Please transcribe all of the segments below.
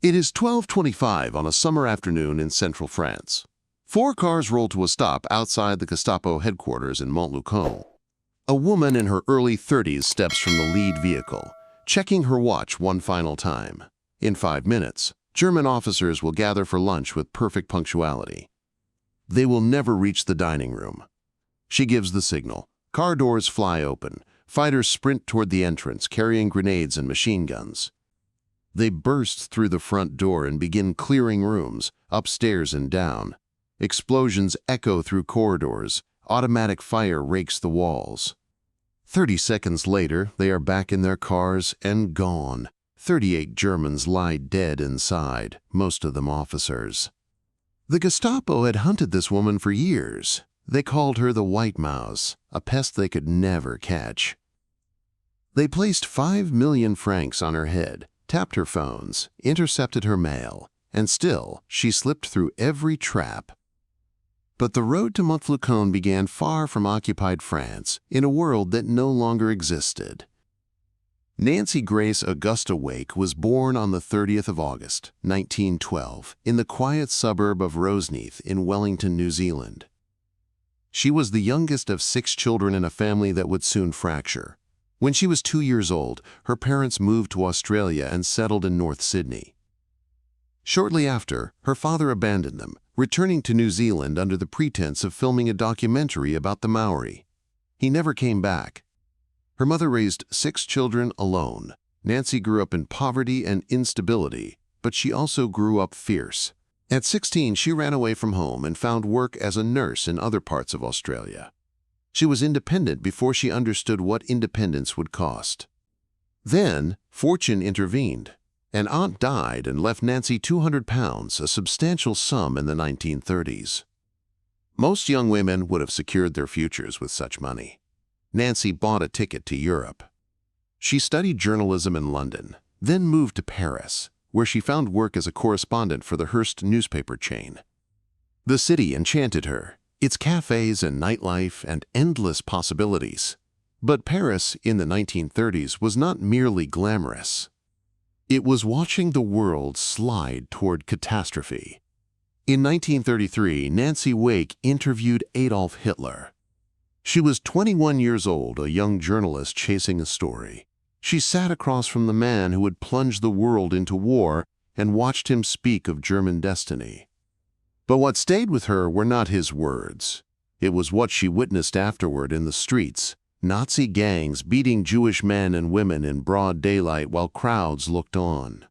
It is 12:25 on a summer afternoon in central France. Four cars roll to a stop outside the Gestapo headquarters in Montluçon. A woman in her early 30s steps from the lead vehicle, checking her watch one final time. In 5 minutes, German officers will gather for lunch with perfect punctuality. They will never reach the dining room. She gives the signal. Car doors fly open. Fighters sprint toward the entrance, carrying grenades and machine guns. They burst through the front door and begin clearing rooms, upstairs and down. Explosions echo through corridors. Automatic fire rakes the walls. 30 seconds later, they are back in their cars and gone. 38 Germans lie dead inside, most of them officers. The Gestapo had hunted this woman for years. They called her the White Mouse, a pest they could never catch. They placed 5 million francs on her head, tapped her phones, intercepted her mail, and still she slipped through every trap. But the road to Montluçon began far from occupied France, in a world that no longer existed. Nancy Grace Augusta Wake was born on the 30th of August, 1912, in the quiet suburb of Roseneath in Wellington, New Zealand. She was the youngest of 6 children in a family that would soon fracture. When she was 2 years old, her parents moved to Australia and settled in North Sydney. Shortly after, her father abandoned them, returning to New Zealand under the pretense of filming a documentary about the Maori. He never came back. Her mother raised 6 children alone. Nancy grew up in poverty and instability, but she also grew up fierce. At 16, she ran away from home and found work as a nurse in other parts of Australia. She was independent before she understood what independence would cost. Then, fortune intervened. An aunt died and left Nancy £200, a substantial sum in the 1930s. Most young women would have secured their futures with such money. Nancy bought a ticket to Europe. She studied journalism in London, then moved to Paris, where she found work as a correspondent for the Hearst newspaper chain. The city enchanted her, its cafes and nightlife and endless possibilities. But Paris in the 1930s was not merely glamorous. It was watching the world slide toward catastrophe. In 1933, Nancy Wake interviewed Adolf Hitler. She was 21 years old, a young journalist chasing a story. She sat across from the man who had plunged the world into war and watched him speak of German destiny. But what stayed with her were not his words. It was what she witnessed afterward in the streets, Nazi gangs beating Jewish men and women in broad daylight while crowds looked on.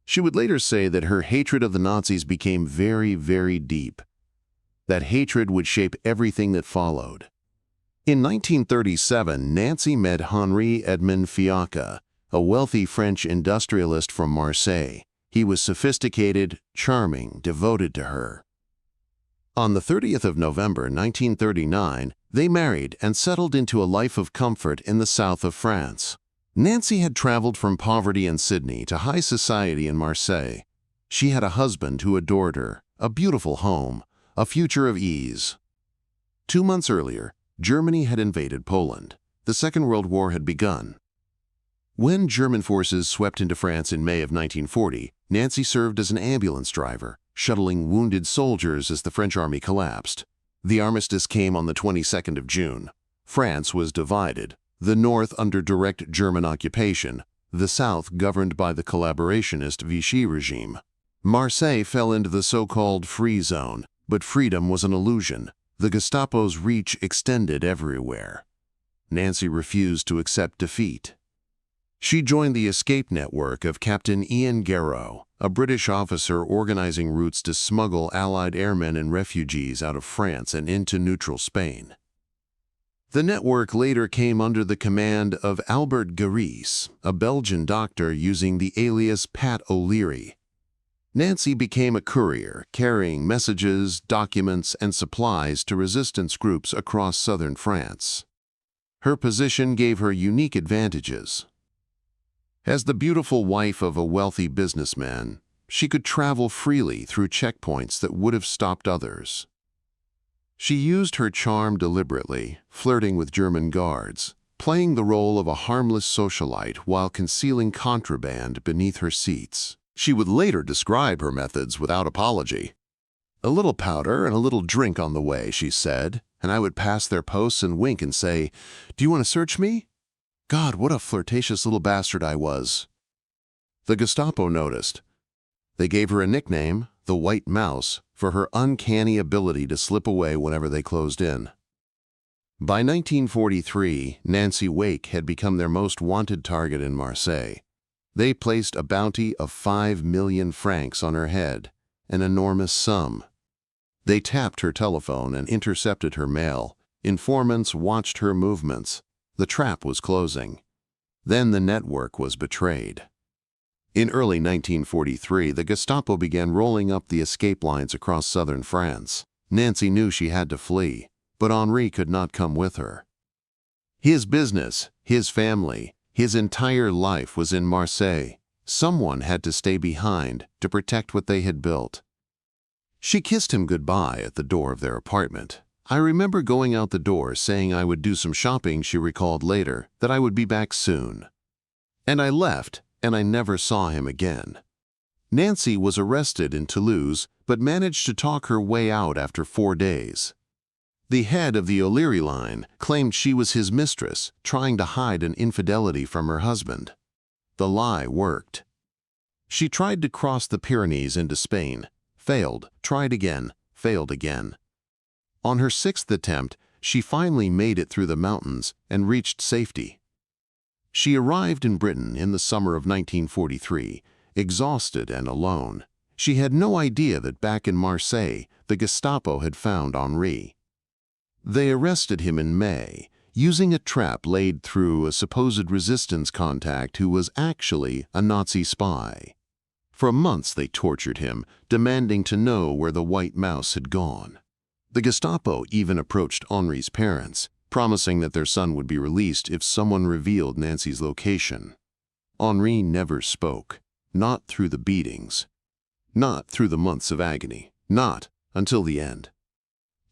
She would later say that her hatred of the Nazis became very, very deep. That hatred would shape everything that followed. In 1937, Nancy met Henri Edmond Fiacre, a wealthy French industrialist from Marseille. He was sophisticated, charming, devoted to her. On the 30th of November 1939, they married and settled into a life of comfort in the south of France. Nancy had traveled from poverty in Sydney to high society in Marseille. She had a husband who adored her, a beautiful home, a future of ease. 2 months earlier, Germany had invaded Poland. The Second World War had begun. When German forces swept into France in May of 1940, Nancy served as an ambulance driver, shuttling wounded soldiers as the French army collapsed. The armistice came on the 22nd of June. France was divided, the north under direct German occupation, the south governed by the collaborationist Vichy regime. Marseille fell into the so-called free zone, but freedom was an illusion. The Gestapo's reach extended everywhere. Nancy refused to accept defeat. She joined the escape network of Captain Ian Garrow, a British officer organizing routes to smuggle Allied airmen and refugees out of France and into neutral Spain. The network later came under the command of Albert Garis, a Belgian doctor using the alias Pat O'Leary. Nancy became a courier, carrying messages, documents, and supplies to resistance groups across southern France. Her position gave her unique advantages. As the beautiful wife of a wealthy businessman, she could travel freely through checkpoints that would have stopped others. She used her charm deliberately, flirting with German guards, playing the role of a harmless socialite while concealing contraband beneath her seats. She would later describe her methods without apology. "A little powder and a little drink on the way," she said, and I would pass their posts and wink and say, "Do you want to search me?" God, what a flirtatious little bastard I was. The Gestapo noticed. They gave her a nickname, the White Mouse, for her uncanny ability to slip away whenever they closed in. By 1943, Nancy Wake had become their most wanted target in Marseille. They placed a bounty of 5 million francs on her head, an enormous sum. They tapped her telephone and intercepted her mail. Informants watched her movements. The trap was closing. Then the network was betrayed. In early 1943, the Gestapo began rolling up the escape lines across southern France. Nancy knew she had to flee, but Henri could not come with her. His business, his family, his entire life was in Marseille. Someone had to stay behind to protect what they had built. She kissed him goodbye at the door of their apartment. I remember going out the door saying I would do some shopping. She recalled later that I would be back soon. And I left, and I never saw him again. Nancy was arrested in Toulouse, but managed to talk her way out after 4 days. The head of the O'Leary line claimed she was his mistress, trying to hide an infidelity from her husband. The lie worked. She tried to cross the Pyrenees into Spain, failed, tried again, failed again. On her 6th attempt, she finally made it through the mountains and reached safety. She arrived in Britain in the summer of 1943, exhausted and alone. She had no idea that back in Marseille, the Gestapo had found Henri. They arrested him in May, using a trap laid through a supposed resistance contact who was actually a Nazi spy. For months they tortured him, demanding to know where the White Mouse had gone. The Gestapo even approached Henri's parents, promising that their son would be released if someone revealed Nancy's location. Henri never spoke, not through the beatings, not through the months of agony, not until the end.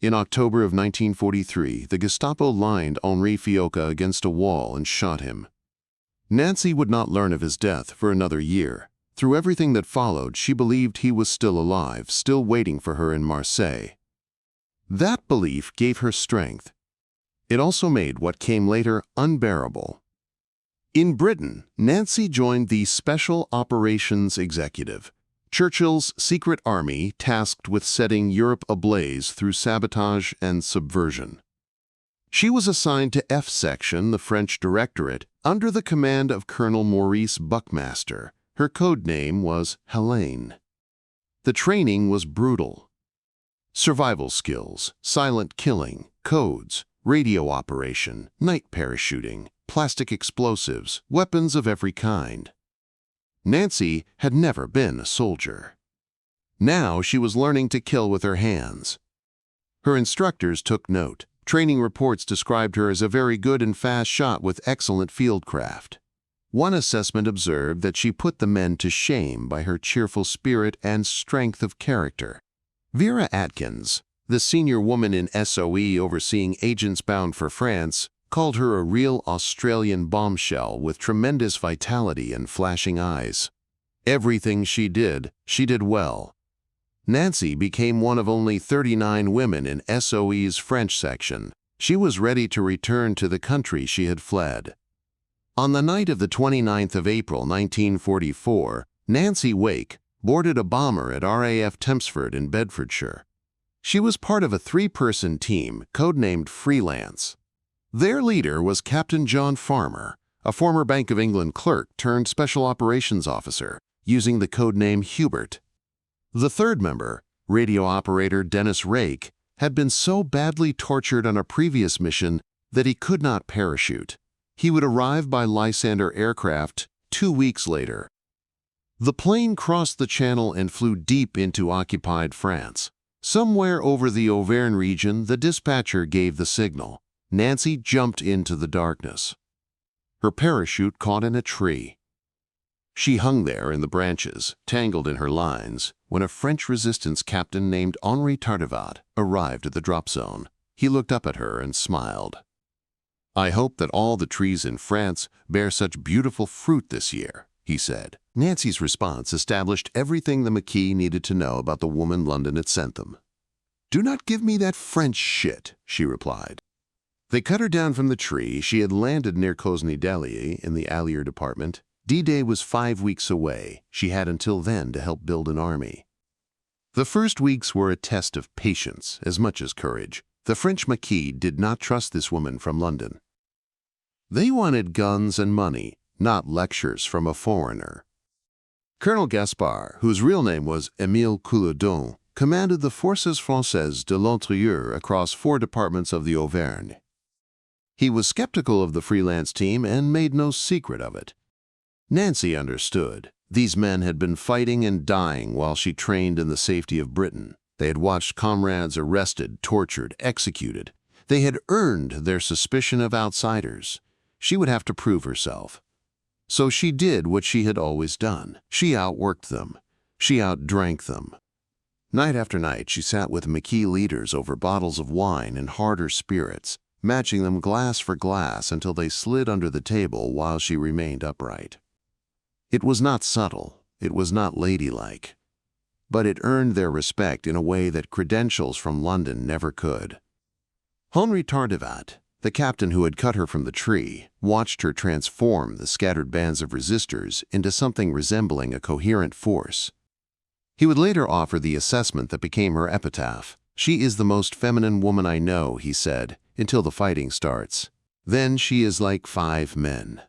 In October of 1943, the Gestapo lined Henri Fiocca against a wall and shot him. Nancy would not learn of his death for another year. Through everything that followed, she believed he was still alive, still waiting for her in Marseille. That belief gave her strength. It also made what came later unbearable. In Britain, Nancy joined the Special Operations Executive, Churchill's secret army tasked with setting Europe ablaze through sabotage and subversion. She was assigned to F Section, the French Directorate, under the command of Colonel Maurice Buckmaster. Her code name was Helene. The training was brutal. Survival skills, silent killing, codes, radio operation, night parachuting, plastic explosives, weapons of every kind. Nancy had never been a soldier. Now she was learning to kill with her hands. Her instructors took note. Training reports described her as a very good and fast shot with excellent fieldcraft. One assessment observed that she put the men to shame by her cheerful spirit and strength of character. Vera Atkins, the senior woman in SOE overseeing agents bound for France, called her a real Australian bombshell with tremendous vitality and flashing eyes. Everything she did well. Nancy became one of only 39 women in SOE's French section. She was ready to return to the country she had fled. On the night of the 29th of April 1944, Nancy Wake boarded a bomber at RAF Tempsford in Bedfordshire. She was part of a 3-person team codenamed Freelance. Their leader was Captain John Farmer, a former Bank of England clerk turned special operations officer, using the codename Hubert. The third member, radio operator Dennis Rake, had been so badly tortured on a previous mission that he could not parachute. He would arrive by Lysander aircraft 2 weeks later. The plane crossed the channel and flew deep into occupied France. Somewhere over the Auvergne region, the dispatcher gave the signal. Nancy jumped into the darkness. Her parachute caught in a tree. She hung there in the branches, tangled in her lines, when a French resistance captain named Henri Tardivat arrived at the drop zone. He looked up at her and smiled. "I hope that all the trees in France bear such beautiful fruit this year," he said. Nancy's response established everything the Maquis needed to know about the woman London had sent them. "Do not give me that French shit," she replied. They cut her down from the tree. She had landed near Kosny-Delier in the Allier department. D-Day was 5 weeks away. She had until then to help build an army. The first weeks were a test of patience as much as courage. The French Maquis did not trust this woman from London. They wanted guns and money, not lectures from a foreigner. Colonel Gaspard, whose real name was Émile Couloudon, commanded the Forces Françaises de l'Intérieur across 4 departments of the Auvergne. He was skeptical of the freelance team and made no secret of it. Nancy understood. These men had been fighting and dying while she trained in the safety of Britain. They had watched comrades arrested, tortured, executed. They had earned their suspicion of outsiders. She would have to prove herself. So she did what she had always done. She outworked them. She outdrank them. Night after night, she sat with Maquis leaders over bottles of wine and harder spirits, matching them glass for glass until they slid under the table while she remained upright. It was not subtle. It was not ladylike. But it earned their respect in a way that credentials from London never could. Henri Tardivat, the captain who had cut her from the tree, watched her transform the scattered bands of resistors into something resembling a coherent force. He would later offer the assessment that became her epitaph. "She is the most feminine woman I know," he said, "until the fighting starts. Then she is like 5 men."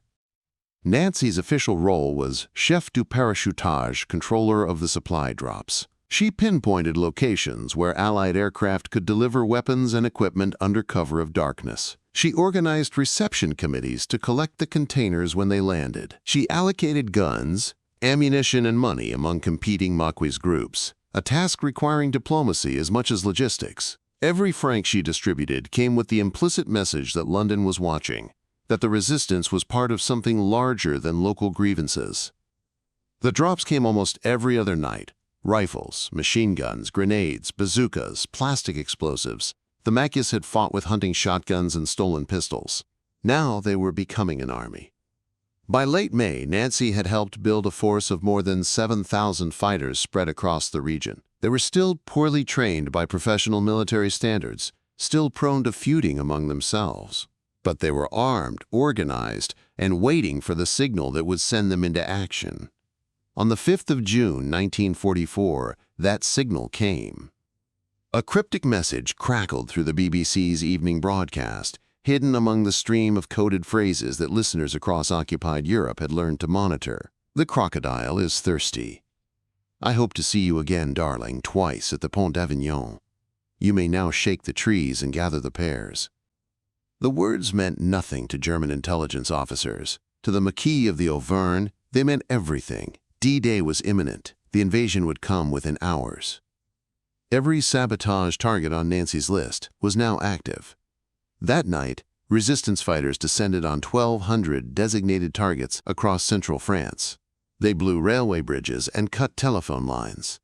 Nancy's official role was chef du parachutage, controller of the supply drops. She pinpointed locations where Allied aircraft could deliver weapons and equipment under cover of darkness. She organized reception committees to collect the containers when they landed. She allocated guns, ammunition, and money among competing Maquis groups, a task requiring diplomacy as much as logistics. Every franc she distributed came with the implicit message that London was watching, that the resistance was part of something larger than local grievances. The drops came almost every other night. Rifles, machine guns, grenades, bazookas, plastic explosives. The Maquis had fought with hunting shotguns and stolen pistols. Now they were becoming an army. By late May, Nancy had helped build a force of more than 7,000 fighters spread across the region. They were still poorly trained by professional military standards, still prone to feuding among themselves. But they were armed, organized, and waiting for the signal that would send them into action. On the 5th of June, 1944, that signal came. A cryptic message crackled through the BBC's evening broadcast, hidden among the stream of coded phrases that listeners across occupied Europe had learned to monitor. "The crocodile is thirsty. I hope to see you again, darling, twice at the Pont d'Avignon. You may now shake the trees and gather the pears." The words meant nothing to German intelligence officers. To the Maquis of the Auvergne, they meant everything. D-Day was imminent. The invasion would come within hours. Every sabotage target on Nancy's list was now active. That night, resistance fighters descended on 1,200 designated targets across central France. They blew railway bridges and cut telephone lines.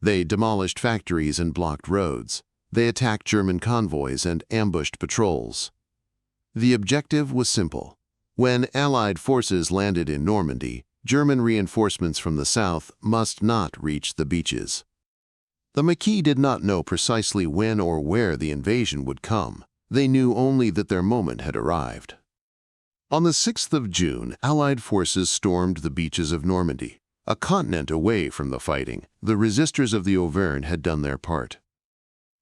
They demolished factories and blocked roads. They attacked German convoys and ambushed patrols. The objective was simple. When Allied forces landed in Normandy, German reinforcements from the south must not reach the beaches. The Maquis did not know precisely when or where the invasion would come. They knew only that their moment had arrived. On the 6th of June, Allied forces stormed the beaches of Normandy. A continent away from the fighting, the resistors of the Auvergne had done their part.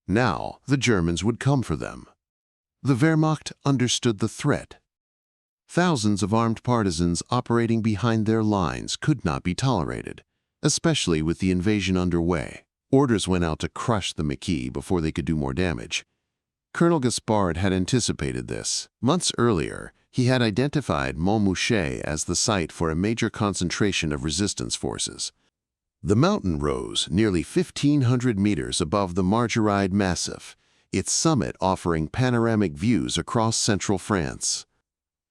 Now, the Germans would come for them. The Wehrmacht understood the threat. Thousands of armed partisans operating behind their lines could not be tolerated, especially with the invasion underway. Orders went out to crush the Maquis before they could do more damage. Colonel Gaspard had anticipated this. Months earlier, he had identified Montmouchet as the site for a major concentration of resistance forces. The mountain rose nearly 1,500 meters above the Margeride Massif, its summit offering panoramic views across central France.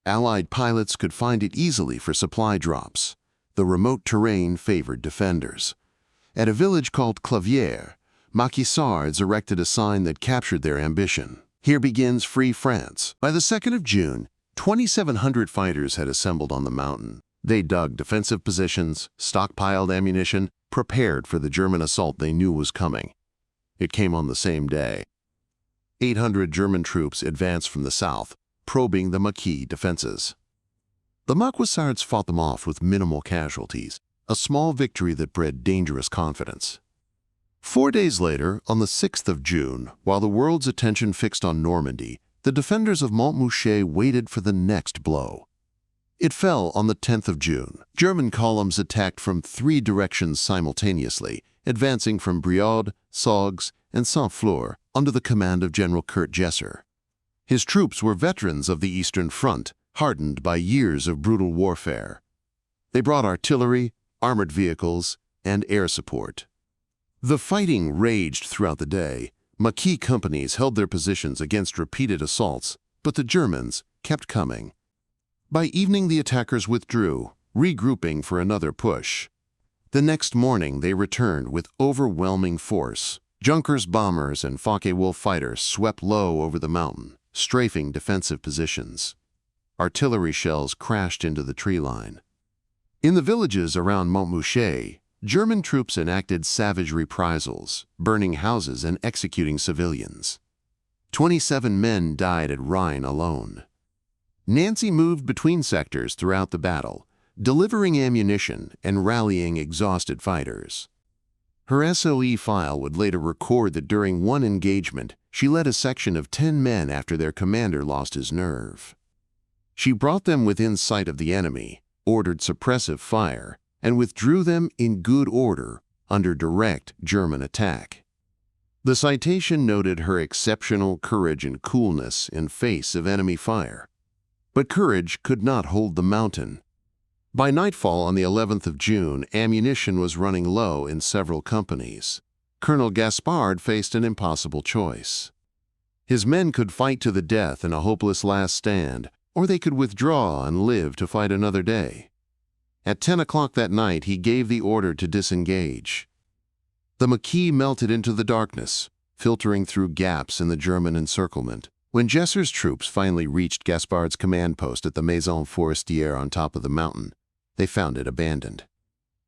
Allied pilots could find it easily for supply drops. The remote terrain favored defenders. At a village called Clavière, Maquisards erected a sign that captured their ambition. "Here begins Free France." By the 2nd of June, 2,700 fighters had assembled on the mountain. They dug defensive positions, stockpiled ammunition, prepared for the German assault they knew was coming. It came on the same day. 800 German troops advanced from the south, probing the Maquis defenses. The Maquisards fought them off with minimal casualties, a small victory that bred dangerous confidence. 4 days later, on the 6th of June, while the world's attention fixed on Normandy, the defenders of Montmouchet waited for the next blow. It fell on the 10th of June. German columns attacked from 3 directions simultaneously, advancing from Brioude, Sauges, and Saint-Flour under the command of General Kurt Jesser. His troops were veterans of the Eastern Front, hardened by years of brutal warfare. They brought artillery, armored vehicles, and air support. The fighting raged throughout the day. Maquis companies held their positions against repeated assaults, but the Germans kept coming. By evening, the attackers withdrew, regrouping for another push. The next morning, they returned with overwhelming force. Junkers bombers and Focke-Wulf fighters swept low over the mountain, strafing defensive positions. Artillery shells crashed into the tree line. In the villages around Montmouchet, German troops enacted savage reprisals, burning houses and executing civilians. 27 men died at Rhine alone. Nancy moved between sectors throughout the battle, delivering ammunition and rallying exhausted fighters. Her SOE file would later record that during one engagement, she led a section of 10 men after their commander lost his nerve. She brought them within sight of the enemy, ordered suppressive fire, and withdrew them in good order under direct German attack. The citation noted her exceptional courage and coolness in face of enemy fire. But courage could not hold the mountain. By nightfall on the 11th of June, ammunition was running low in several companies. Colonel Gaspard faced an impossible choice. His men could fight to the death in a hopeless last stand, or they could withdraw and live to fight another day. At 10 o'clock that night, he gave the order to disengage. The Maquis melted into the darkness, filtering through gaps in the German encirclement. When Jesser's troops finally reached Gaspard's command post at the Maison Forestière on top of the mountain, they found it abandoned.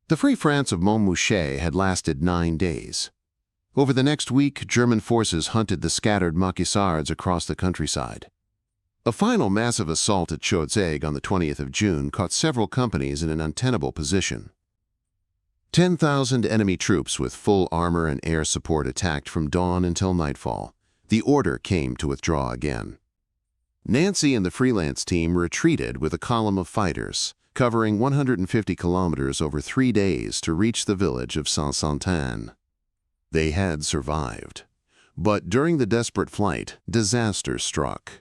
The Free France of Montmouchet had lasted 9 days. Over the next week, German forces hunted the scattered Maquisards across the countryside. A final massive assault at Chaudes on the 20th of June caught several companies in an untenable position. 10,000 enemy troops with full armor and air support attacked from dawn until nightfall. The order came to withdraw again. Nancy and the freelance team retreated with a column of fighters, covering 150 kilometers over 3 days to reach the village of Saint-Santin. They had survived. But during the desperate flight, disaster struck.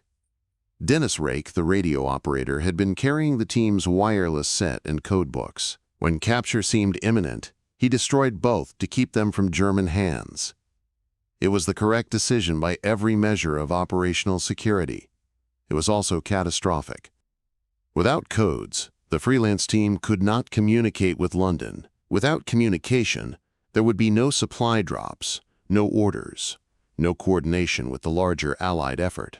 Dennis Rake, the radio operator, had been carrying the team's wireless set and code books. When capture seemed imminent, he destroyed both to keep them from German hands. It was the correct decision by every measure of operational security. It was also catastrophic. Without codes, the freelance team could not communicate with London. Without communication, there would be no supply drops, no orders, no coordination with the larger Allied effort.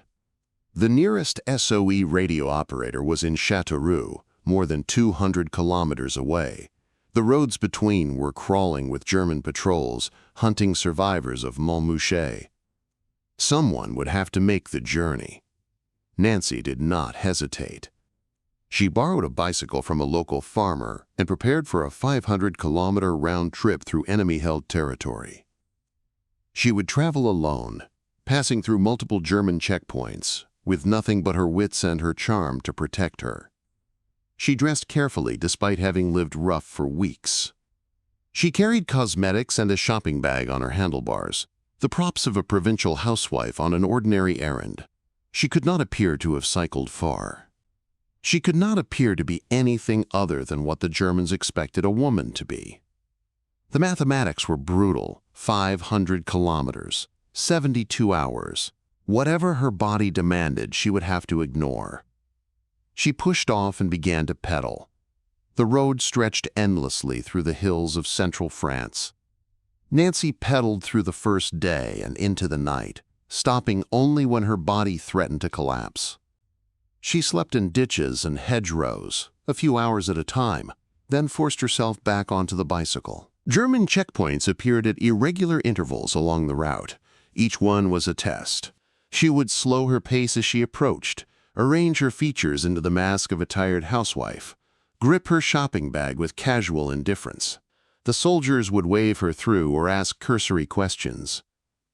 The nearest SOE radio operator was in Châteauroux, more than 200 kilometers away. The roads between were crawling with German patrols, hunting survivors of Montmouchet. Someone would have to make the journey. Nancy did not hesitate. She borrowed a bicycle from a local farmer and prepared for a 500-kilometer round trip through enemy-held territory. She would travel alone, passing through multiple German checkpoints, with nothing but her wits and her charm to protect her. She dressed carefully despite having lived rough for weeks. She carried cosmetics and a shopping bag on her handlebars, the props of a provincial housewife on an ordinary errand. She could not appear to have cycled far. She could not appear to be anything other than what the Germans expected a woman to be. The mathematics were brutal: 500 kilometers, 72 hours. Whatever her body demanded, she would have to ignore. She pushed off and began to pedal. The road stretched endlessly through the hills of central France. Nancy pedaled through the first day and into the night, stopping only when her body threatened to collapse. She slept in ditches and hedgerows, a few hours at a time, then forced herself back onto the bicycle. German checkpoints appeared at irregular intervals along the route. Each one was a test. She would slow her pace as she approached, arrange her features into the mask of a tired housewife, grip her shopping bag with casual indifference. The soldiers would wave her through or ask cursory questions.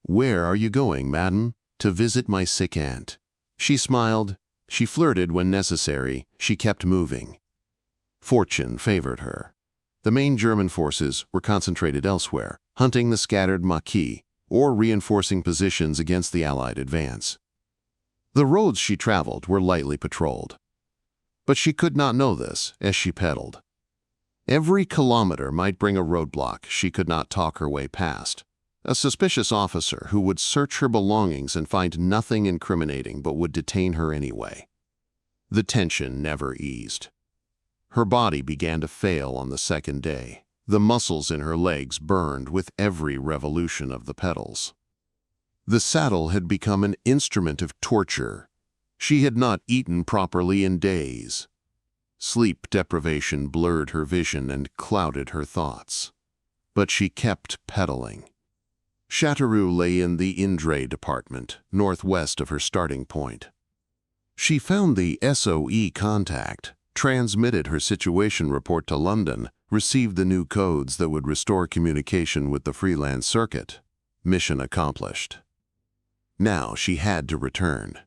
"Where are you going, madam?" "To visit my sick aunt." She smiled. She flirted when necessary. She kept moving. Fortune favored her. The main German forces were concentrated elsewhere, hunting the scattered Maquis or reinforcing positions against the Allied advance. The roads she traveled were lightly patrolled. But she could not know this as she pedaled. Every kilometer might bring a roadblock she could not talk her way past. A suspicious officer who would search her belongings and find nothing incriminating but would detain her anyway. The tension never eased. Her body began to fail on the second day. The muscles in her legs burned with every revolution of the pedals. The saddle had become an instrument of torture. She had not eaten properly in days. Sleep deprivation blurred her vision and clouded her thoughts. But she kept pedaling. Châteauroux lay in the Indre department, northwest of her starting point. She found the SOE contact, transmitted her situation report to London, received the new codes that would restore communication with the freelance circuit. Mission accomplished. Now she had to return.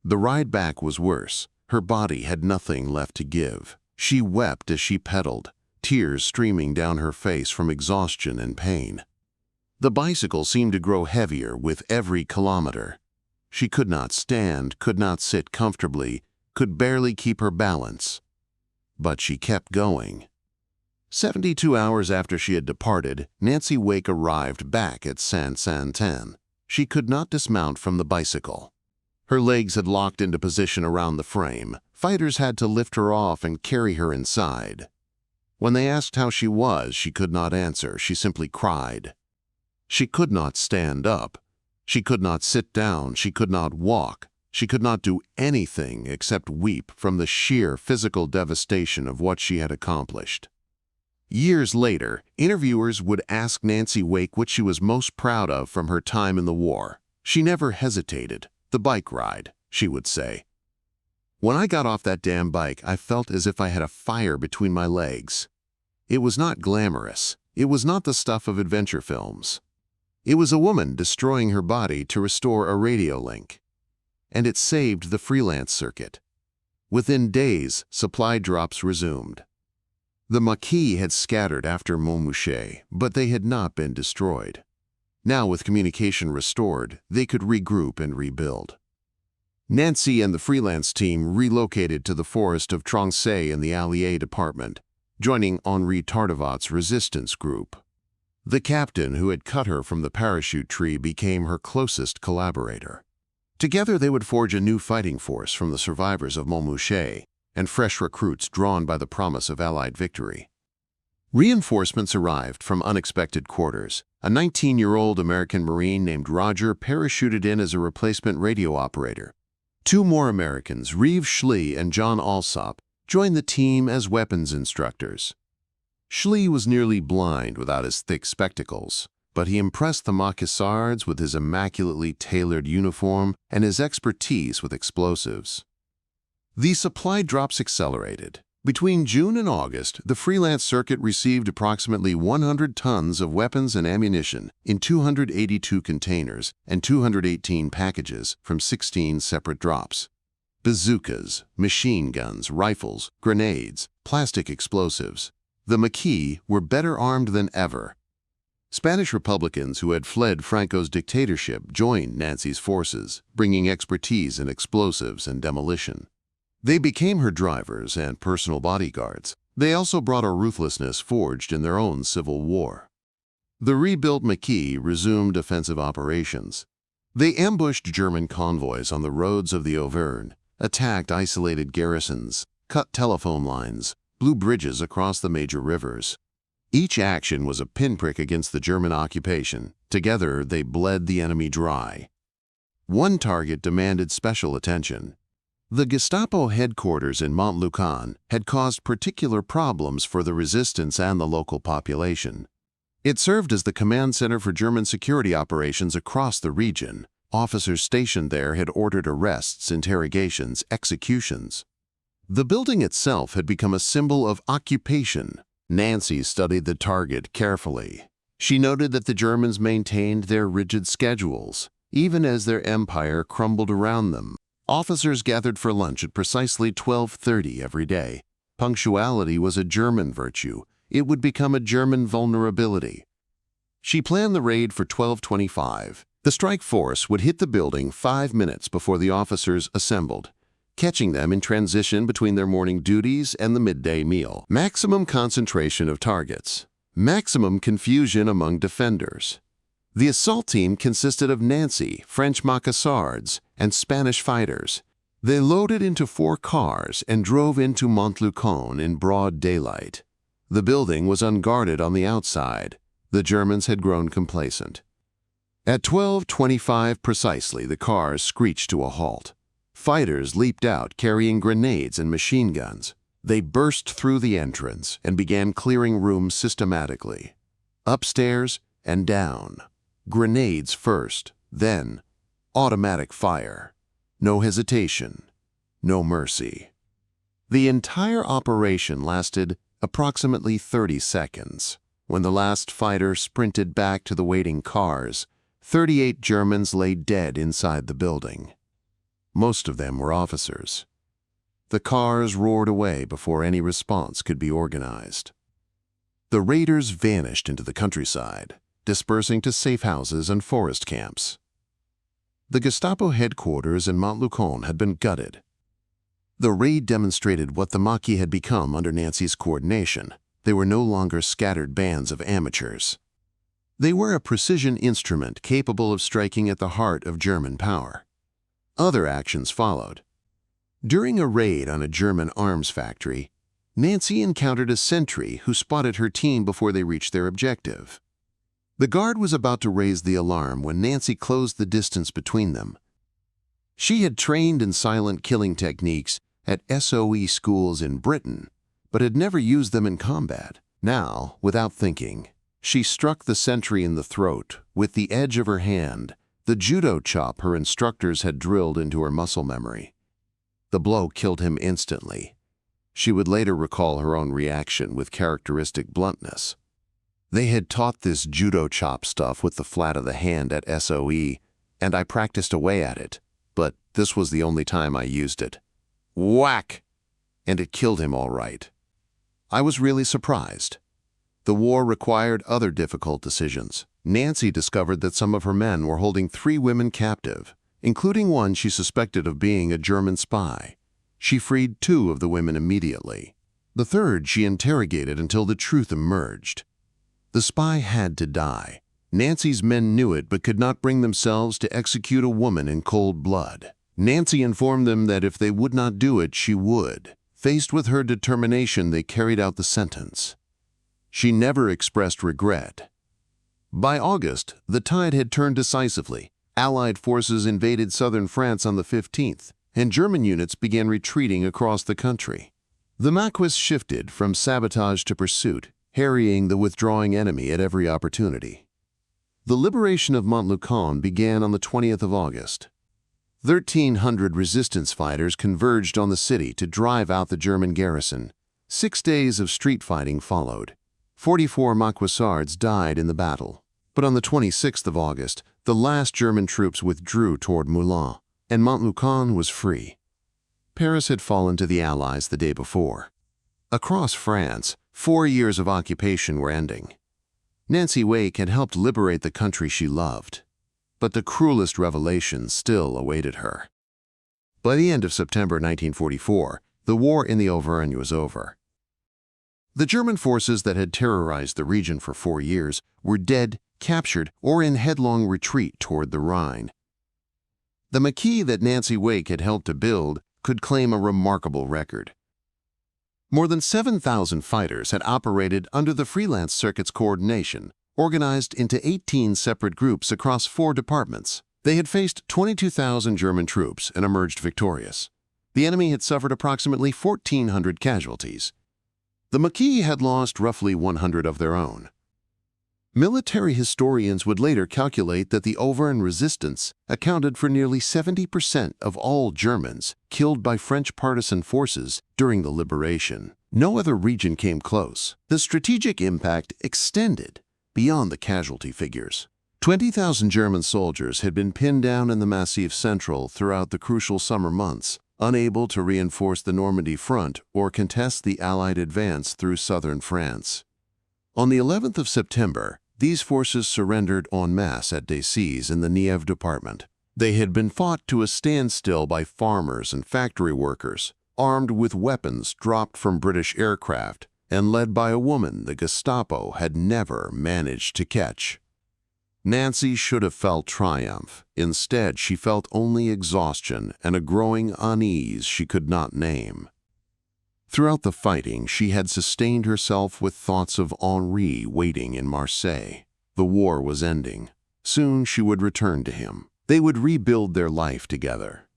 The ride back was worse. Her body had nothing left to give. She wept as she pedaled, tears streaming down her face from exhaustion and pain. The bicycle seemed to grow heavier with every kilometer. She could not stand, could not sit comfortably, could barely keep her balance. But she kept going. 72 hours after she had departed, Nancy Wake arrived back at Saint-Santin. She could not dismount from the bicycle. Her legs had locked into position around the frame. Fighters had to lift her off and carry her inside. When they asked how she was, she could not answer. She simply cried. She could not stand up. She could not sit down. She could not walk. She could not do anything except weep from the sheer physical devastation of what she had accomplished. Years later, interviewers would ask Nancy Wake what she was most proud of from her time in the war. She never hesitated. "The bike ride," she would say. "When I got off that damn bike, I felt as if I had a fire between my legs. It was not glamorous. It was not the stuff of adventure films. It was a woman destroying her body to restore a radio link. And it saved the freelance circuit." Within days, supply drops resumed. The Maquis had scattered after Montmouchet, but they had not been destroyed. Now, with communication restored, they could regroup and rebuild. Nancy and the freelance team relocated to the forest of Tronçay in the Allier department, joining Henri Tardivat's resistance group. The captain who had cut her from the parachute tree became her closest collaborator. Together they would forge a new fighting force from the survivors of Montmouchet and fresh recruits drawn by the promise of Allied victory. Reinforcements arrived from unexpected quarters. A 19-year-old American Marine named Roger parachuted in as a replacement radio operator. Two more Americans, Reeve Schley and John Alsop, joined the team as weapons instructors. Schley was nearly blind without his thick spectacles, but he impressed the Maquisards with his immaculately tailored uniform and his expertise with explosives. The supply drops accelerated. Between June and August, the freelance circuit received approximately 100 tons of weapons and ammunition in 282 containers and 218 packages from 16 separate drops. Bazookas, machine guns, rifles, grenades, plastic explosives. The Maquis were better armed than ever. Spanish Republicans who had fled Franco's dictatorship joined Nancy's forces, bringing expertise in explosives and demolition. They became her drivers and personal bodyguards. They also brought a ruthlessness forged in their own civil war. The rebuilt Maquis resumed offensive operations. They ambushed German convoys on the roads of the Auvergne, attacked isolated garrisons, cut telephone lines, blew bridges across the major rivers. Each action was a pinprick against the German occupation. Together, they bled the enemy dry. One target demanded special attention: The Gestapo headquarters in Montluçon had caused particular problems for the resistance and the local population. It served as the command center for German security operations across the region. Officers stationed there had ordered arrests, interrogations, executions. The building itself had become a symbol of occupation. Nancy studied the target carefully. She noted that the Germans maintained their rigid schedules, even as their empire crumbled around them. Officers gathered for lunch at precisely 12:30 every day. Punctuality was a German virtue. It would become a German vulnerability. She planned the raid for 12:25. The strike force would hit the building 5 minutes before the officers assembled, catching them in transition between their morning duties and the midday meal. Maximum concentration of targets. Maximum confusion among defenders. The assault team consisted of Nancy, French macassards, and Spanish fighters. They loaded into 4 cars and drove into Montluçon in broad daylight. The building was unguarded on the outside. The Germans had grown complacent. At 12:25 precisely, the cars screeched to a halt. Fighters leaped out carrying grenades and machine guns. They burst through the entrance and began clearing rooms systematically. Upstairs and down. Grenades first, then automatic fire. No hesitation, no mercy. The entire operation lasted approximately 30 seconds. When the last fighter sprinted back to the waiting cars, 38 Germans lay dead inside the building. Most of them were officers. The cars roared away before any response could be organized. The raiders vanished into the countryside, dispersing to safe houses and forest camps. The Gestapo headquarters in Montluçon had been gutted. The raid demonstrated what the Maquis had become under Nancy's coordination. They were no longer scattered bands of amateurs. They were a precision instrument capable of striking at the heart of German power. Other actions followed. During a raid on a German arms factory, Nancy encountered a sentry who spotted her team before they reached their objective. The guard was about to raise the alarm when Nancy closed the distance between them. She had trained in silent killing techniques at SOE schools in Britain, but had never used them in combat. Now, without thinking, she struck the sentry in the throat with the edge of her hand, the judo chop her instructors had drilled into her muscle memory. The blow killed him instantly. She would later recall her own reaction with characteristic bluntness. They had taught this judo chop stuff with the flat of the hand at SOE, and I practiced away at it, but this was the only time I used it. Whack! And it killed him all right. I was really surprised. The war required other difficult decisions. Nancy discovered that some of her men were holding 3 women captive, including one she suspected of being a German spy. She freed 2 of the women immediately. The third she interrogated until the truth emerged. The spy had to die. Nancy's men knew it but could not bring themselves to execute a woman in cold blood. Nancy informed them that if they would not do it, she would. Faced with her determination, they carried out the sentence. She never expressed regret. By August, the tide had turned decisively. Allied forces invaded southern France on the 15th, and German units began retreating across the country. The Maquis shifted from sabotage to pursuit, harrying the withdrawing enemy at every opportunity. The liberation of Montluçon began on the 20th of August. 1,300 resistance fighters converged on the city to drive out the German garrison. 6 days of street fighting followed. 44 Maquisards died in the battle. But on the 26th of August, the last German troops withdrew toward Moulins, and Montluçon was free. Paris had fallen to the Allies the day before. Across France, 4 years of occupation were ending. Nancy Wake had helped liberate the country she loved, but the cruelest revelations still awaited her. By the end of September 1944, the war in the Auvergne was over. The German forces that had terrorized the region for 4 years were dead, captured, or in headlong retreat toward the Rhine. The Maquis that Nancy Wake had helped to build could claim a remarkable record. More than 7,000 fighters had operated under the freelance circuit's coordination, organized into 18 separate groups across 4 departments. They had faced 22,000 German troops and emerged victorious. The enemy had suffered approximately 1,400 casualties. The Maquis had lost roughly 100 of their own. Military historians would later calculate that the Outran resistance accounted for nearly 70% of all Germans killed by French partisan forces during the liberation. No other region came close. The strategic impact extended beyond the casualty figures. 20,000 German soldiers had been pinned down in the Massif Central throughout the crucial summer months, unable to reinforce the Normandy front or contest the Allied advance through southern France. On the 11th of September, these forces surrendered en masse at Decize in the Nièvre department. They had been fought to a standstill by farmers and factory workers, armed with weapons dropped from British aircraft and led by a woman the Gestapo had never managed to catch. Nancy should have felt triumph. Instead, she felt only exhaustion and a growing unease she could not name. Throughout the fighting, she had sustained herself with thoughts of Henri waiting in Marseille. The war was ending. Soon she would return to him. They would rebuild their life together.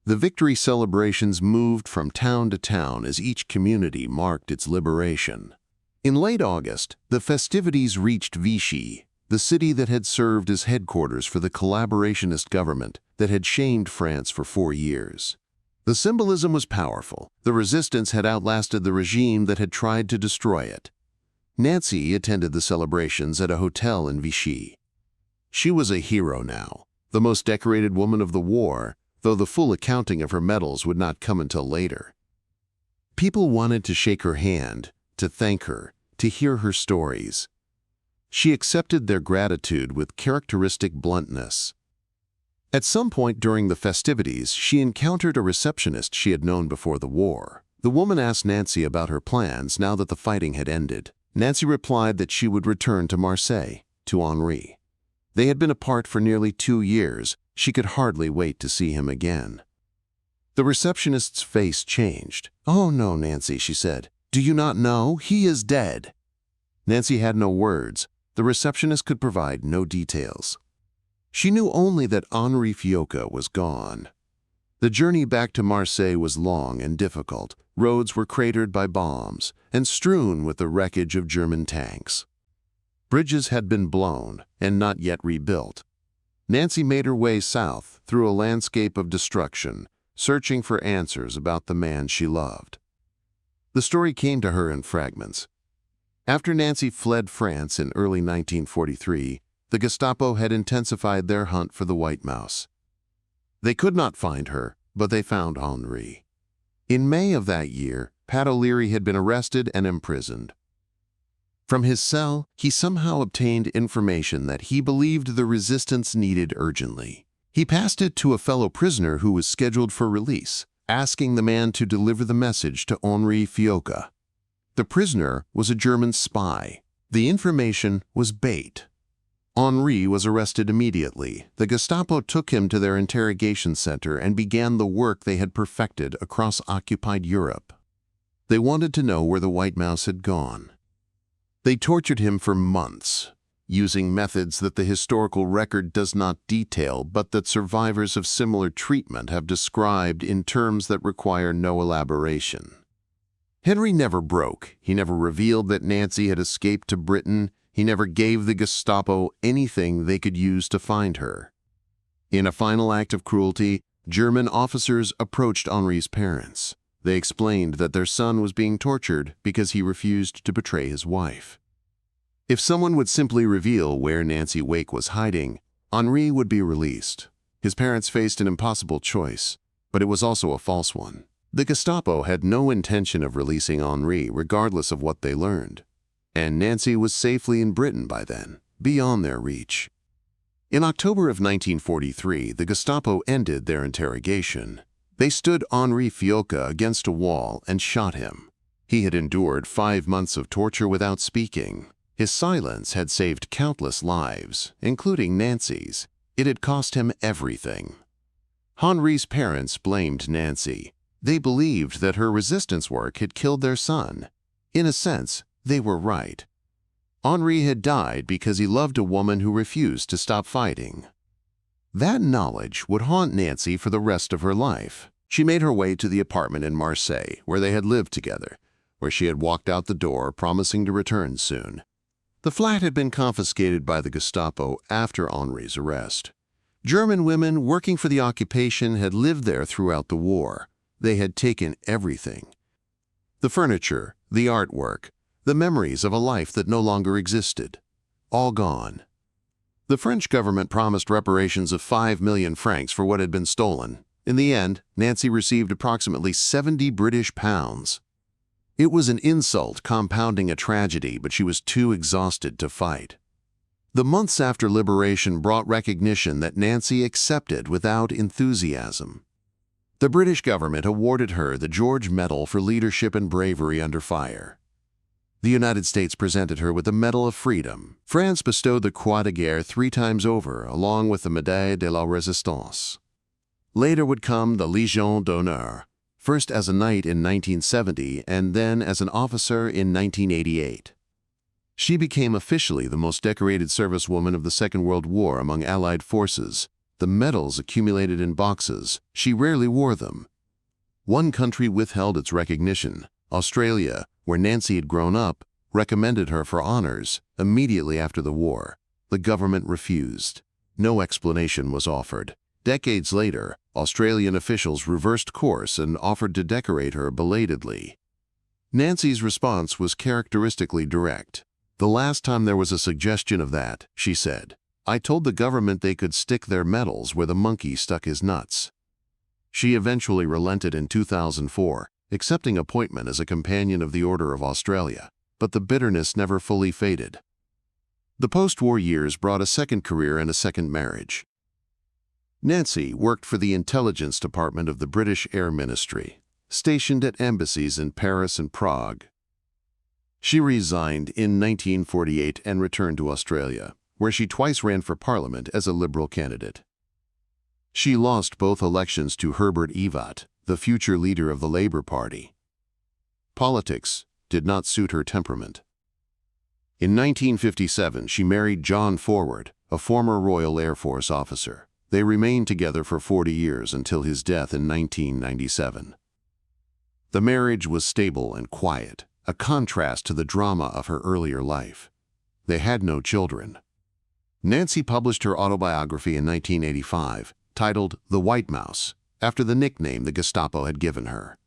The victory celebrations moved from town to town as each community marked its liberation. In late August, the festivities reached Vichy, the city that had served as headquarters for the collaborationist government that had shamed France for 4 years. The symbolism was powerful. The resistance had outlasted the regime that had tried to destroy it. Nancy attended the celebrations at a hotel in Vichy. She was a hero now, the most decorated woman of the war, though the full accounting of her medals would not come until later. People wanted to shake her hand, to thank her, to hear her stories. She accepted their gratitude with characteristic bluntness. At some point during the festivities, she encountered a receptionist she had known before the war. The woman asked Nancy about her plans now that the fighting had ended. Nancy replied that she would return to Marseille, to Henri. They had been apart for nearly 2 years. She could hardly wait to see him again. The receptionist's face changed. "Oh no, Nancy," she said. "Do you not know? He is dead." Nancy had no words. The receptionist could provide no details. She knew only that Henri Fiocca was gone. The journey back to Marseille was long and difficult. Roads were cratered by bombs and strewn with the wreckage of German tanks. Bridges had been blown and not yet rebuilt. Nancy made her way south through a landscape of destruction, searching for answers about the man she loved. The story came to her in fragments. After Nancy fled France in early 1943, the Gestapo had intensified their hunt for the White Mouse. They could not find her, but they found Henri. In May of that year, Pat O'Leary had been arrested and imprisoned. From his cell, he somehow obtained information that he believed the resistance needed urgently. He passed it to a fellow prisoner who was scheduled for release, asking the man to deliver the message to Henri Fiocca. The prisoner was a German spy. The information was bait. Henri was arrested immediately. The Gestapo took him to their interrogation center and began the work they had perfected across occupied Europe. They wanted to know where the White Mouse had gone. They tortured him for months, using methods that the historical record does not detail, but that survivors of similar treatment have described in terms that require no elaboration. Henri never broke. He never revealed that Nancy had escaped to Britain. He never gave the Gestapo anything they could use to find her. In a final act of cruelty, German officers approached Henri's parents. They explained that their son was being tortured because he refused to betray his wife. If someone would simply reveal where Nancy Wake was hiding, Henri would be released. His parents faced an impossible choice, but it was also a false one. The Gestapo had no intention of releasing Henri regardless of what they learned. And Nancy was safely in Britain by then, beyond their reach. In October of 1943, the Gestapo ended their interrogation. They stood Henri Fiocca against a wall and shot him. He had endured 5 months of torture without speaking. His silence had saved countless lives, including Nancy's. It had cost him everything. Henri's parents blamed Nancy. They believed that her resistance work had killed their son. In a sense, they were right. Henri had died because he loved a woman who refused to stop fighting. That knowledge would haunt Nancy for the rest of her life. She made her way to the apartment in Marseille where they had lived together, where she had walked out the door promising to return soon. The flat had been confiscated by the Gestapo after Henri's arrest. German women working for the occupation had lived there throughout the war. They had taken everything. The furniture, the artwork, the memories of a life that no longer existed. All gone. The French government promised reparations of 5 million francs for what had been stolen. In the end, Nancy received approximately 70 British pounds. It was an insult compounding a tragedy, but she was too exhausted to fight. The months after liberation brought recognition that Nancy accepted without enthusiasm. The British government awarded her the George Medal for leadership and bravery under fire. The United States presented her with the Medal of Freedom. France bestowed the Croix de Guerre 3 times over, along with the Médaille de la Résistance. Later would come the Légion d'honneur, first as a knight in 1970 and then as an officer in 1988. She became officially the most decorated servicewoman of the Second World War among Allied forces. The medals accumulated in boxes. She rarely wore them. One country withheld its recognition. Australia, where Nancy had grown up, recommended her for honors immediately after the war. The government refused. No explanation was offered. Decades later, Australian officials reversed course and offered to decorate her belatedly. Nancy's response was characteristically direct. "The last time there was a suggestion of that," she said, "I told the government they could stick their medals where the monkey stuck his nuts." She eventually relented in 2004, accepting appointment as a companion of the Order of Australia, but the bitterness never fully faded. The post-war years brought a second career and a second marriage. Nancy worked for the intelligence department of the British Air Ministry, stationed at embassies in Paris and Prague. She resigned in 1948 and returned to Australia, where she twice ran for Parliament as a Liberal candidate. She lost both elections to Herbert Evatt, the future leader of the Labour Party. Politics did not suit her temperament. In 1957, she married John Forward, a former Royal Air Force officer. They remained together for 40 years until his death in 1997. The marriage was stable and quiet, a contrast to the drama of her earlier life. They had no children. Nancy published her autobiography in 1985, titled The White Mouse, after the nickname the Gestapo had given her.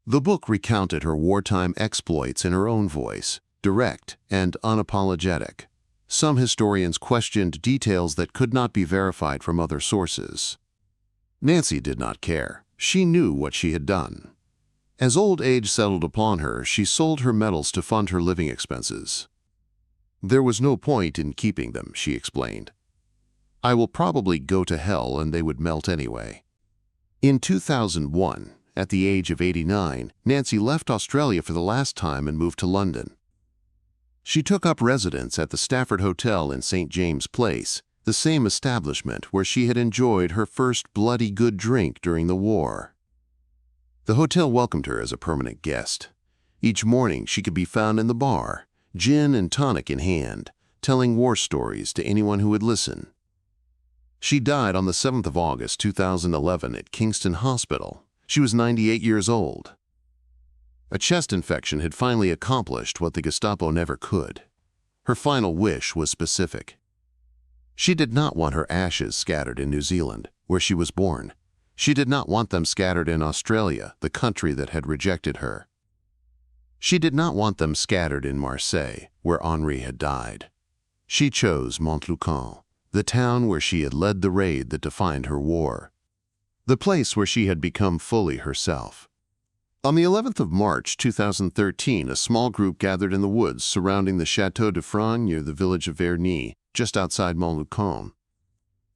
The book recounted her wartime exploits in her own voice, direct and unapologetic. Some historians questioned details that could not be verified from other sources. Nancy did not care. She knew what she had done. As old age settled upon her, she sold her medals to fund her living expenses. "There was no point in keeping them," she explained. "I will probably go to hell and they would melt anyway." In 2001, at the age of 89, Nancy left Australia for the last time and moved to London. She took up residence at the Stafford Hotel in St. James Place, the same establishment where she had enjoyed her first bloody good drink during the war. The hotel welcomed her as a permanent guest. Each morning she could be found in the bar, gin and tonic in hand, telling war stories to anyone who would listen. She died on the 7th of August 2011 at Kingston Hospital. She was 98 years old. A chest infection had finally accomplished what the Gestapo never could. Her final wish was specific. She did not want her ashes scattered in New Zealand, where she was born. She did not want them scattered in Australia, the country that had rejected her. She did not want them scattered in Marseille, where Henri had died. She chose Montluçon, the town where she had led the raid that defined her war, the place where she had become fully herself. On the 11th of March 2013, a small group gathered in the woods surrounding the Château de Franc near the village of Henri, just outside Montluçon.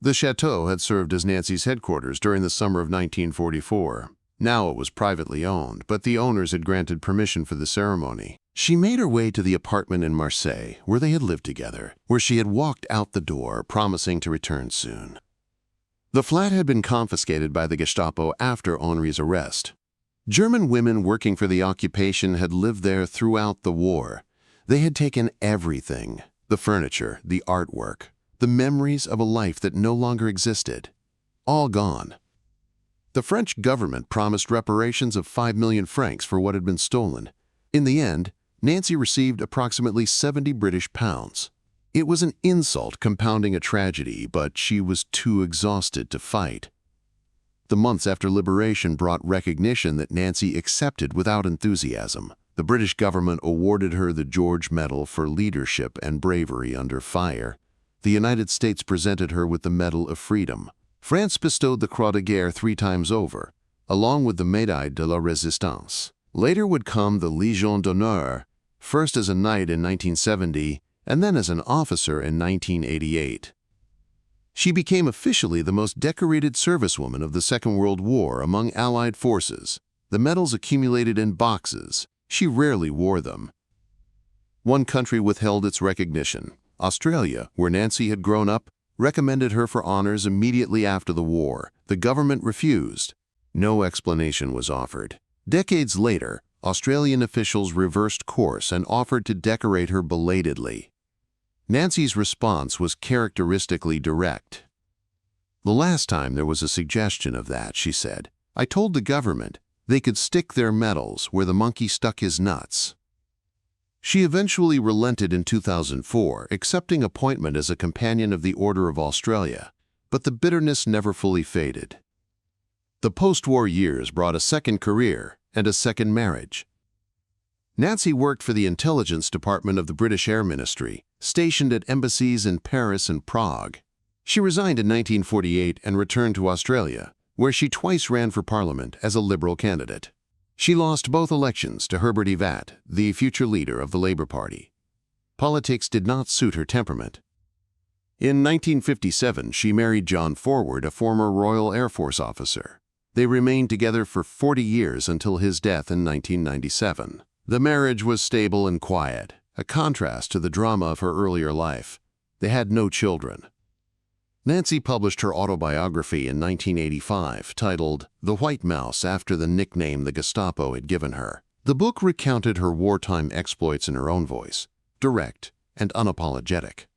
The château had served as Nancy's headquarters during the summer of 1944. Now it was privately owned, but the owners had granted permission for the ceremony. She made her way to the apartment in Marseille, where they had lived together, where she had walked out the door, promising to return soon. The flat had been confiscated by the Gestapo after Henri's arrest. German women working for the occupation had lived there throughout the war. They had taken everything: the furniture, the artwork, the memories of a life that no longer existed. All gone. The French government promised reparations of 5 million francs for what had been stolen. In the end, Nancy received approximately 70 British pounds. It was an insult compounding a tragedy, but she was too exhausted to fight. The months after liberation brought recognition that Nancy accepted without enthusiasm. The British government awarded her the George Medal for leadership and bravery under fire. The United States presented her with the Medal of Freedom. France bestowed the Croix de Guerre 3 times over, along with the Médaille de la Résistance. Later would come the Légion d'honneur, first as a knight in 1970 and then as an officer in 1988. She became officially the most decorated servicewoman of the Second World War among Allied forces. The medals accumulated in boxes. She rarely wore them. One country withheld its recognition. Australia, where Nancy had grown up, recommended her for honors immediately after the war. The government refused. No explanation was offered. Decades later, Australian officials reversed course and offered to decorate her belatedly. Nancy's response was characteristically direct. "The last time there was a suggestion of that," she said, "I told the government they could stick their medals where the monkey stuck his nuts." She eventually relented in 2004, accepting appointment as a companion of the Order of Australia, but the bitterness never fully faded. The post-war years brought a second career and a second marriage. Nancy worked for the intelligence department of the British Air Ministry, stationed at embassies in Paris and Prague. She resigned in 1948 and returned to Australia, where she twice ran for Parliament as a Liberal candidate. She lost both elections to Herbert Evatt, the future leader of the Labour Party. Politics did not suit her temperament. In 1957, she married John Forward, a former Royal Air Force officer. They remained together for 40 years until his death in 1997. The marriage was stable and quiet, a contrast to the drama of her earlier life. They had no children. Nancy published her autobiography in 1985, titled The White Mouse, after the nickname the Gestapo had given her. The book recounted her wartime exploits in her own voice, direct and unapologetic.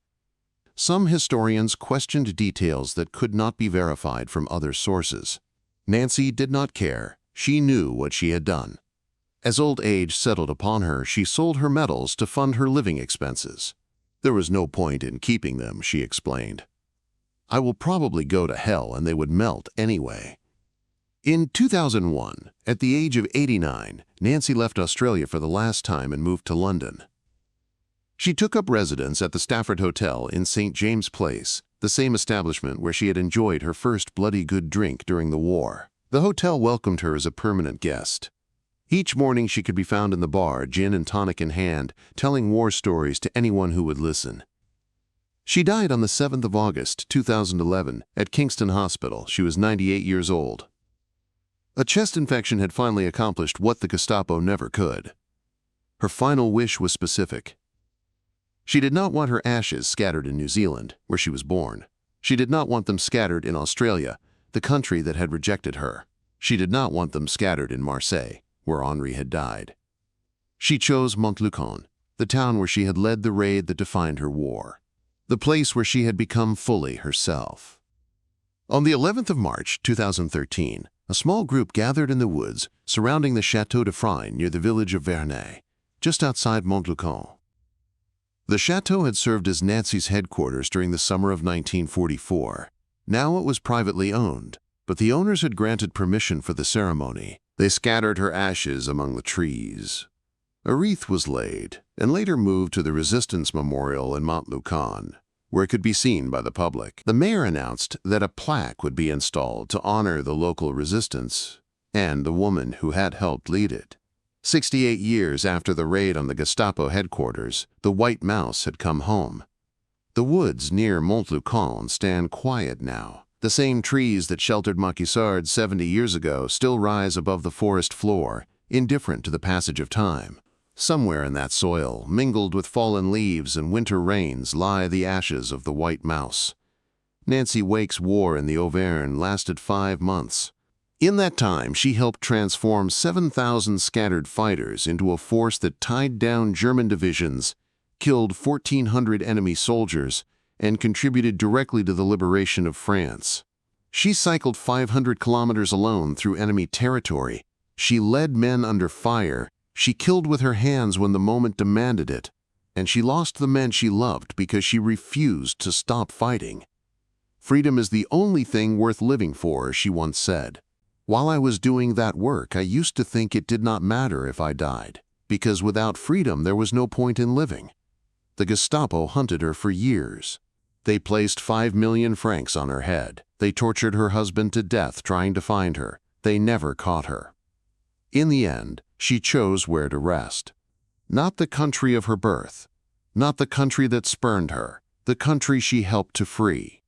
Some historians questioned details that could not be verified from other sources. Nancy did not care. She knew what she had done. As old age settled upon her, she sold her medals to fund her living expenses. There was no point in keeping them, she explained. "I will probably go to hell and they would melt anyway." In 2001, at the age of 89, Nancy left Australia for the last time and moved to London. She took up residence at the Stafford Hotel in St. James Place, the same establishment where she had enjoyed her first bloody good drink during the war. The hotel welcomed her as a permanent guest. Each morning she could be found in the bar, gin and tonic in hand, telling war stories to anyone who would listen. She died on the 7th of August, 2011, at Kingston Hospital. She was 98 years old. A chest infection had finally accomplished what the Gestapo never could. Her final wish was specific. She did not want her ashes scattered in New Zealand, where she was born. She did not want them scattered in Australia, the country that had rejected her. She did not want them scattered in Marseille, where Henri had died. She chose Montluçon, the town where she had led the raid that defined her war. The place where she had become fully herself. On the 11th of March, 2013, a small group gathered in the woods surrounding the Château de Frêne near the village of Vernay, just outside Montluçon. The chateau had served as Nancy's headquarters during the summer of 1944. Now it was privately owned, but the owners had granted permission for the ceremony. They scattered her ashes among the trees. A wreath was laid, and later moved to the Resistance Memorial in Montluçon, where it could be seen by the public. The mayor announced that a plaque would be installed to honor the local resistance and the woman who had helped lead it. 68 years after the raid on the Gestapo headquarters, the White Mouse had come home. The woods near Montluçon stand quiet now. The same trees that sheltered Maquisards 70 years ago still rise above the forest floor, indifferent to the passage of time. Somewhere in that soil, mingled with fallen leaves and winter rains, lie the ashes of the White Mouse. Nancy Wake's war in the Auvergne lasted 5 months. In that time, she helped transform 7,000 scattered fighters into a force that tied down German divisions, killed 1,400 enemy soldiers, and contributed directly to the liberation of France. She cycled 500 kilometers alone through enemy territory. She led men under fire. She killed with her hands when the moment demanded it. And she lost the men she loved because she refused to stop fighting. "Freedom is the only thing worth living for," she once said. "While I was doing that work, I used to think it did not matter if I died, because without freedom there was no point in living." The Gestapo hunted her for years. They placed 5 million francs on her head. They tortured her husband to death trying to find her. They never caught her. In the end, she chose where to rest. Not the country of her birth, not the country that spurned her, the country she helped to free.